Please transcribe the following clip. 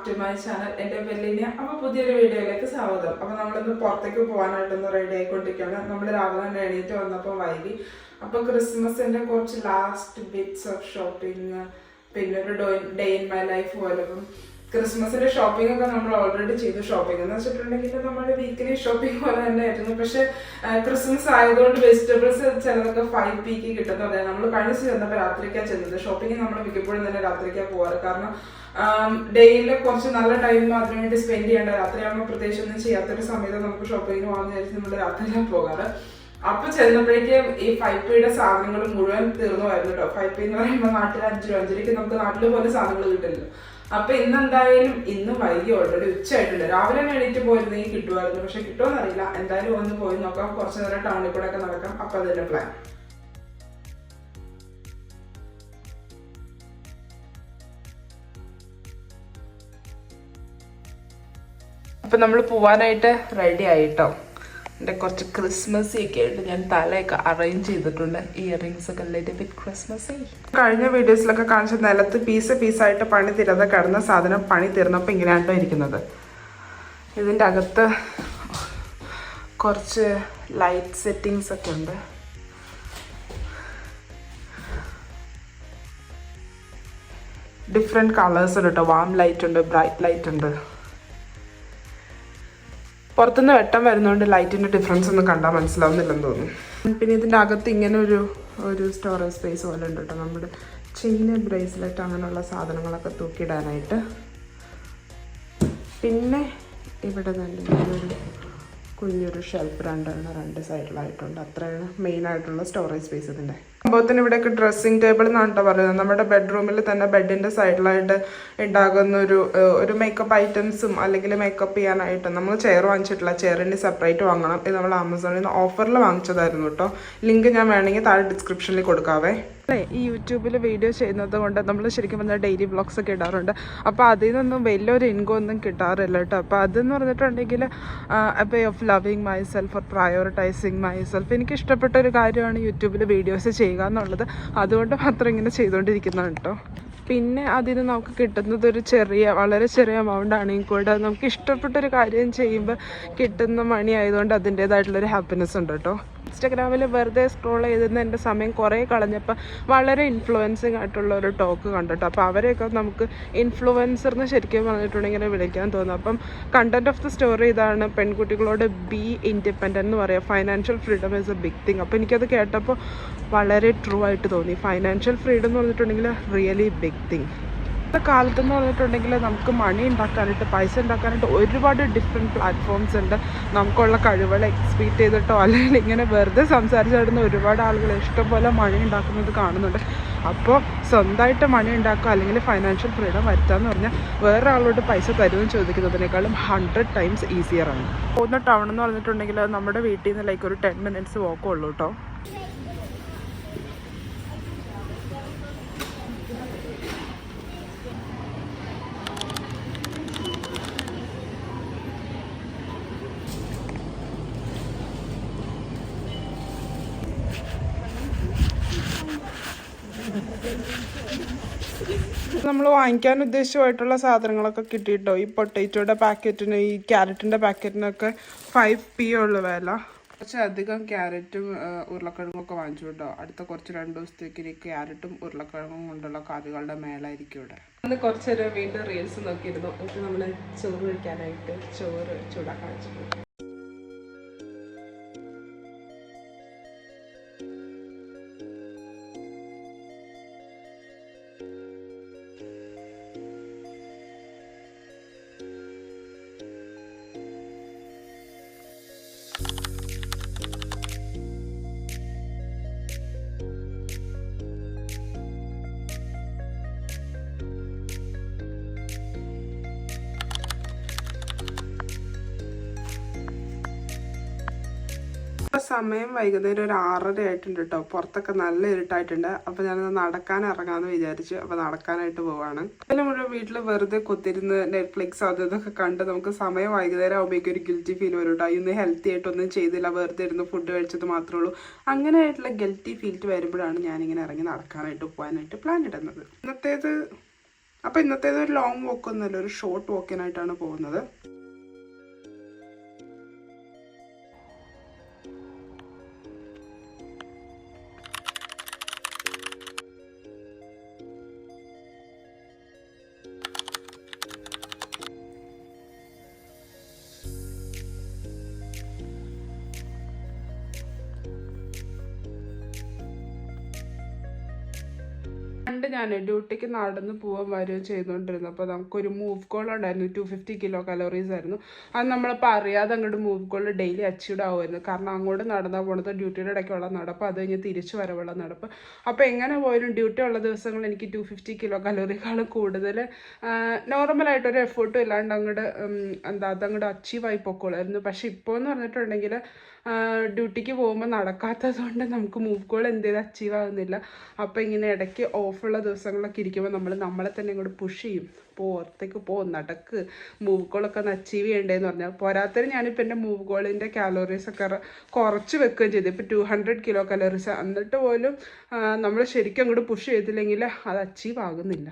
To my channel. എൻ്റെ വെല്ലിനെ അപ്പോൾ പുതിയൊരു വീഡിയോയിലേക്ക് സ്വാഗതം. അപ്പോൾ നമ്മളിന്ന് പുറത്തേക്ക് പോകാനായിട്ടൊന്ന് റെഡി ആയിക്കൊണ്ടിരിക്കുകയാണ്. നമ്മൾ രാവിലെ തന്നെ എണീറ്റ് വന്നപ്പോൾ വൈകി. അപ്പോൾ ക്രിസ്മസിൻ്റെ കുറച്ച് ലാസ്റ്റ് ബിറ്റ്സ് ഓഫ് ഷോപ്പിംഗ്, പിന്നെ ഒരു ഡേ ഇൻ മൈ ലൈഫ് പോലെ. ക്രിസ്മസിന്റെ ഷോപ്പിംഗ് ഒക്കെ നമ്മൾ ഓൾറെഡി ചെയ്തു. ഷോപ്പിംഗ് എന്ന് വെച്ചിട്ടുണ്ടെങ്കിൽ നമ്മുടെ വീക്കിലി ഷോപ്പിംഗ് പോലെ തന്നെ ആയിരുന്നു. പക്ഷെ ക്രിസ്മസ് ആയതുകൊണ്ട് വെജിറ്റബിൾസ് ചിലതൊക്കെ 5 p കിട്ടുന്നത്. നമ്മൾ കഴിഞ്ഞ ചെന്നപ്പോൾ രാത്രിക്കാണ് ചെന്നത്. ഷോപ്പിംഗ് നമ്മൾ മിക്കപ്പോഴും തന്നെ രാത്രിക്കാണ് പോവാറ്. കാരണം ഡെയിലി കുറച്ച് നല്ല ടൈം അതിനു വേണ്ടി സ്പെൻഡ് ചെയ്യേണ്ട. രാത്രിയാകുമ്പോൾ പ്രത്യേകിച്ച് ഒന്നും ചെയ്യാത്തൊരു സമയത്ത് നമുക്ക് ഷോപ്പിങ്ങിന് പോകാൻ വിചാരിച്ച് നമ്മൾ രാത്രിയിലാണ് പോകാറ്. അപ്പൊ ചെന്നപ്പോഴേക്കും ഈ 5 p സാധനങ്ങൾ മുഴുവൻ തീർന്നുമായിരുന്നു കേട്ടോ. 5 p എന്ന് പറയുമ്പോൾ നാട്ടിൽ 5 രൂപ, 5 രൂപയ്ക്ക് നമുക്ക് നാട്ടിൽ പോലെ സാധനങ്ങൾ കിട്ടില്ല. അപ്പൊ ഇന്നെന്തായാലും ഇന്ന് വൈകി ഓൾറെഡി ഉച്ചയായിട്ടില്ല. രാവിലെ തന്നെ എണീറ്റ് പോയിരുന്നെങ്കിൽ കിട്ടുമായിരുന്നു. പക്ഷെ കിട്ടുമെന്ന് അറിയില്ല. എന്തായാലും ഒന്ന് പോയി നോക്കാം. കുറച്ചു നേരം ടൗണിൽ കൂടെ ഒക്കെ നടക്കാം. അപ്പൊ അതിന്റെ പ്ലാൻ. അപ്പൊ നമ്മൾ പോവാനായിട്ട് റെഡി ആയിട്ടോ. എൻ്റെ കുറച്ച് ക്രിസ്മസി ഒക്കെ ആയിട്ട് ഞാൻ തലയൊക്കെ അറേഞ്ച് ചെയ്തിട്ടുണ്ട്. ഇയറിങ്സ് ഒക്കെ ലിറ്റിൽ ബിറ്റ് ക്രിസ്മസി. കഴിഞ്ഞ വീഡിയോസിലൊക്കെ കാണിച്ച നിലത്ത് പീസായിട്ട് പണി തീരാതെ കിടന്ന സാധനം പണി തീർന്നപ്പോൾ ഇങ്ങനെയാട്ടോ ഇരിക്കുന്നത്. ഇതിൻ്റെ അകത്ത് കുറച്ച് ലൈറ്റ് സെറ്റിങ്സ് ഒക്കെ ഉണ്ട്. ഡിഫറെൻറ്റ് കളേഴ്സ് ഉണ്ട് കേട്ടോ. വാം ലൈറ്റ് ഉണ്ട്, ബ്രൈറ്റ് ലൈറ്റ് ഉണ്ട്. പുറത്തുനിന്ന് വെട്ടം വരുന്നതുകൊണ്ട് ലൈറ്റിൻ്റെ ഡിഫറൻസ് ഒന്നും കണ്ടാൽ മനസ്സിലാവുന്നില്ലെന്ന് തോന്നുന്നു. പിന്നെ ഇതിൻ്റെ അകത്ത് ഇങ്ങനെ ഒരു സ്റ്റോറേജ് സ്പേസ് പോലെ ഉണ്ട് കേട്ടോ. നമ്മുടെ ചെയിന്, ബ്രേസ്ലെറ്റ് അങ്ങനെയുള്ള സാധനങ്ങളൊക്കെ തൂക്കിയിടാനായിട്ട്. പിന്നെ ഇവിടെ തന്നെ കുഞ്ഞൊരു ഷെൽഫ് രണ്ട് സൈഡിലായിട്ടുണ്ട്. അത്രയാണ് മെയിനായിട്ടുള്ള സ്റ്റോറേജ് സ്പേസ് ഇതിൻ്റെ. സംഭവത്തിന് ഇവിടെയൊക്കെ ഡ്രസ്സിങ് ടേബിൾ എന്നാണ് കേട്ടോ പറയുന്നത്. നമ്മുടെ ബെഡ്റൂമിൽ തന്നെ ബെഡിൻ്റെ സൈഡിലായിട്ട് ഉണ്ടാകുന്ന ഒരു മേക്കപ്പ് ഐറ്റംസും അല്ലെങ്കിൽ മേക്കപ്പ് ചെയ്യാനായിട്ട് നമ്മൾ ചെയർ വാങ്ങിച്ചിട്ടില്ല. ചെയറിന് സെപ്പറേറ്റ് വാങ്ങണം. ഇത് നമ്മൾ ആമസോണിൽ നിന്ന് ഓഫറിൽ വാങ്ങിച്ചതായിരുന്നു കേട്ടോ. ലിങ്ക് ഞാൻ വേണമെങ്കിൽ താഴെ ഡിസ്ക്രിപ്ഷനിൽ കൊടുക്കാവേ. ഈ യൂട്യൂബിൽ വീഡിയോ ചെയ്യുന്നത് കൊണ്ട് നമ്മൾ ശരിക്കും പറഞ്ഞാൽ ഡെയിലി വ്ളോഗ്സ് ഒക്കെ ഇടാറുണ്ട്. അപ്പോൾ അതിൽ നിന്നൊന്നും വലിയൊരു ഇൻകം ഒന്നും കിട്ടാറില്ല കേട്ടോ. അപ്പോൾ അതെന്ന് പറഞ്ഞിട്ടുണ്ടെങ്കിൽ way of loving my self or prioritising my self. എനിക്ക് ഇഷ്ടപ്പെട്ട ഒരു കാര്യമാണ് യൂട്യൂബിൽ വീഡിയോസ് ചെയ്യുക എന്നുള്ളത്. അതുകൊണ്ട് മാത്രം ഇങ്ങനെ ചെയ്തുകൊണ്ടിരിക്കുന്നതാണ് കേട്ടോ. പിന്നെ അതിന് നമുക്ക് കിട്ടുന്നത് വളരെ ചെറിയ എമൗണ്ട് ആണെങ്കിൽ കൂടെ നമുക്ക് ഇഷ്ടപ്പെട്ടൊരു കാര്യം ചെയ്യുമ്പോൾ കിട്ടുന്ന മണി ആയതുകൊണ്ട് അതിൻ്റേതായിട്ടുള്ളൊരു ഹാപ്പിനെസ് ഉണ്ട് കേട്ടോ. ഇൻസ്റ്റാഗ്രാമിൽ വെറുതെ സ്ക്രോൾ ചെയ്തിരുന്ന എൻ്റെ സമയം കുറേ കളഞ്ഞപ്പോൾ വളരെ ഇൻഫ്ലുവൻസിങ് ആയിട്ടുള്ള ഒരു ടോക്ക് കണ്ടിട്ടോ. അപ്പോൾ അവരെയൊക്കെ നമുക്ക് ഇൻഫ്ലുവൻസർ എന്ന് ശരിക്കും പറഞ്ഞിട്ടുണ്ടെങ്കിൽ വിളിക്കാൻ തോന്നും. അപ്പം കണ്ടന്റ് ഓഫ് ദ സ്റ്റോറി ഇതാണ്: പെൺകുട്ടികളോട് ബി ഇൻഡിപെൻഡൻ്റ് എന്ന് പറയാം. Financial freedom is a big thing. അപ്പോൾ എനിക്കത് കേട്ടപ്പോൾ വളരെ ട്രൂ ആയിട്ട് തോന്നി. ഫൈനാൻഷ്യൽ ഫ്രീഡം എന്ന് പറഞ്ഞിട്ടുണ്ടെങ്കിൽ റിയലി ബിഗ് തിങ്. ഇന്നത്തെ കാലത്തെന്ന് പറഞ്ഞിട്ടുണ്ടെങ്കിൽ നമുക്ക് മണി ഉണ്ടാക്കാനായിട്ട്, പൈസ ഉണ്ടാക്കാനായിട്ട് ഒരുപാട് ഡിഫറെൻറ്റ് പ്ലാറ്റ്ഫോംസ് ഉണ്ട്. നമുക്കുള്ള കഴിവുകൾ എക്സ്പീറ്റ് ചെയ്തിട്ടോ അല്ലെങ്കിൽ ഇങ്ങനെ വെറുതെ സംസാരിച്ചിടുന്ന ഒരുപാട് ആളുകൾ ഇഷ്ടംപോലെ മണി ഉണ്ടാക്കുന്നത് കാണുന്നുണ്ട്. അപ്പോൾ സ്വന്തമായിട്ട് മണി ഉണ്ടാക്കുക അല്ലെങ്കിൽ ഫൈനാൻഷ്യൽ ഫ്രീഡം വരുത്താമെന്ന് പറഞ്ഞാൽ വേറെ ആളോട് പൈസ തരുമെന്ന് ചോദിക്കുന്നതിനേക്കാളും 100 times ഈസിയറാണ്. പോകുന്ന ടൗൺ എന്ന് പറഞ്ഞിട്ടുണ്ടെങ്കിൽ നമ്മുടെ വീട്ടിൽ നിന്ന് ഒരു 10 minutes വാക്കുള്ളൂ കേട്ടോ. നമ്മൾ വാങ്ങിക്കാൻ ഉദ്ദേശിച്ചമായിട്ടുള്ള സാധനങ്ങളൊക്കെ കിട്ടിയിട്ടോ. ഈ പൊട്ടേറ്റോയുടെ പാക്കറ്റിന്, ഈ ക്യാരറ്റിൻ്റെ പാക്കറ്റിനൊക്കെ 5 p ഉള്ളു വില. കുറച്ചധികം ക്യാരറ്റും ഉരുളക്കിഴങ്ങും ഒക്കെ വാങ്ങിച്ചു കേട്ടോ. അടുത്ത കുറച്ച് 2 ദിവസത്തേക്ക് ഈ ക്യാരറ്റും ഉരുളക്കിഴങ്ങും കൊണ്ടുള്ള കറികളുടെ മേളായിരിക്കും ഇവിടെ. അന്ന് കുറച്ചേരം വീണ്ടും റീൽസ് നോക്കിയിരുന്നു. എന്നിട്ട് നമ്മൾ ചോറ് കഴിക്കാനായിട്ട് ചോറ് ചൂടാക്കാൻ വെച്ചിട്ടുണ്ട്. സമയം വൈകുന്നേരം ഒരു 6:30 ആയിട്ടുണ്ട് കേട്ടോ. പുറത്തൊക്കെ നല്ല ഇരുട്ടായിട്ടുണ്ട്. അപ്പോൾ ഞാനത് നടക്കാൻ ഇറങ്ങാമെന്ന് വിചാരിച്ചു. അപ്പോൾ നടക്കാനായിട്ട് പോവാണ്. അതിന് മുഴുവൻ വീട്ടിൽ വെറുതെ കുത്തിരുന്ന് നെറ്റ്ഫ്ലിക്സ് അതൊക്കെ കണ്ട് നമുക്ക് സമയം വൈകുന്നേരം ആകുമ്പോഴേക്കും ഒരു ഗിൽറ്റി ഫീൽ വരും കേട്ടോ. ഇന്ന് ഹെൽത്തി ആയിട്ടൊന്നും ചെയ്തില്ല, വെറുതെ ഇരുന്ന് ഫുഡ് കഴിച്ചത് മാത്രമേ ഉള്ളൂ. അങ്ങനെ ആയിട്ടുള്ള ഗിൽറ്റി ഫീൽ വരുമ്പോഴാണ് ഞാനിങ്ങനെ ഇറങ്ങി നടക്കാനായിട്ട് പോകാനായിട്ട് പ്ലാൻ ഇടുന്നത്. ഇന്നത്തേത് അപ്പോൾ ഇന്നത്തേതൊരു ലോങ് വോക്കൊന്നുമല്ല, ഒരു ഷോർട്ട് വോക്കിനായിട്ടാണ് പോകുന്നത്. പണ്ട് ഞാൻ ഡ്യൂട്ടിക്ക് നടന്ന് പോകാൻ വരികയും ചെയ്തുകൊണ്ടിരുന്നു. അപ്പോൾ നമുക്കൊരു മൂവ് കോൾ ഉണ്ടായിരുന്നു, 250 കിലോ കലോറീസ് ആയിരുന്നു. അത് നമ്മളിപ്പോൾ അറിയാതെ അങ്ങോട്ട് മൂവ് കോൾ ഡെയിലി അച്ചീവ്ഡ് ആവുമായിരുന്നു. കാരണം അങ്ങോട്ട് നടന്നാൽ പോണത് ഡ്യൂട്ടിയുടെ ഇടയ്ക്കുള്ള നടപ്പ്, അത് കഴിഞ്ഞ് തിരിച്ചു വരവുള്ള നടപ്പ്. അപ്പോൾ എങ്ങനെ പോയാലും ഡ്യൂട്ടി ഉള്ള ദിവസങ്ങൾ എനിക്ക് 250 കിലോ കലോറിയേക്കാളും കൂടുതൽ നോർമലായിട്ടൊരു എഫേർട്ടും ഇല്ലാണ്ട് അങ്ങോട്ട് അതങ്ങോട്ട് അച്ചീവായി പൊക്കോളായിരുന്നു. പക്ഷേ ഇപ്പോൾ എന്ന് പറഞ്ഞിട്ടുണ്ടെങ്കിൽ ഡ്യൂട്ടിക്ക് പോകുമ്പോൾ നടക്കാത്തത് കൊണ്ട് നമുക്ക് മൂവ് കോൾ എന്ത് ചെയ്ത് അച്ചീവ് ആകുന്നില്ല. അപ്പോൾ ഇങ്ങനെ ഇടയ്ക്ക് ഓഫുള്ള ദിവസങ്ങളിലൊക്കെ ഇരിക്കുമ്പോൾ നമ്മളെ തന്നെ ഇങ്ങോട്ട് പുഷ് ചെയ്യും, പുറത്തേക്ക് നടക്ക്, മൂവ് കോളൊക്കെ ഒന്ന് അച്ചീവ് ചെയ്യേണ്ടതെന്ന് പറഞ്ഞാൽ. പോരാത്തതിന് ഞാനിപ്പോൾ എൻ്റെ മൂവ് കോളിൻ്റെ കാലോറീസൊക്കെ കുറച്ച് വെക്കുകയും ചെയ്തു. ഇപ്പോൾ 200 കിലോ കലോറീസ്. എന്നിട്ട് പോലും നമ്മൾ ശരിക്കും അങ്ങോട്ട് പുഷ് ചെയ്തില്ലെങ്കിൽ അത് അച്ചീവ് ആകുന്നില്ല.